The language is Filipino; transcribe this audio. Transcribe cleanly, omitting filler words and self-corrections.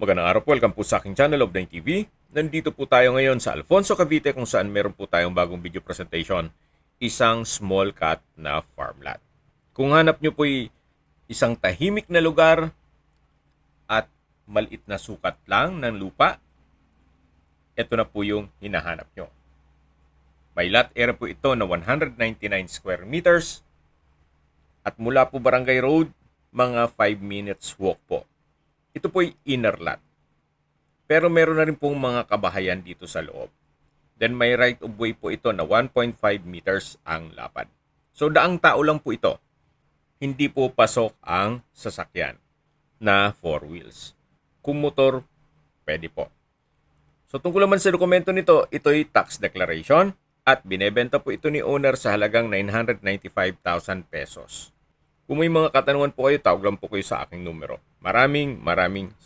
Magandang araw po, welcome po sa aking channel of 9TV. Nandito po tayo ngayon sa Alfonso, Cavite kung saan meron po tayong bagong video presentation. Isang small cat na farmland. Kung hanap nyo po isang tahimik na lugar at maliit na sukat lang ng lupa, ito na po yung hinahanap nyo. May lot area po ito na 199 square meters at mula po Barangay Road, mga 5 minutes walk po. Ito po ay inner lot. Pero meron na rin pong mga kabahayan dito sa loob. Then may right of way po ito na 1.5 meters ang lapad. So daang tao lang po ito. Hindi po pasok ang sasakyan na 4 wheels. Kung motor, pwede po. So tungkol naman sa dokumento nito, ito ay tax declaration at binebenta po ito ni owner sa halagang 995,000 pesos. Kung may mga katanungan po kayo, tawag lang po kayo sa aking numero. Maraming salamat.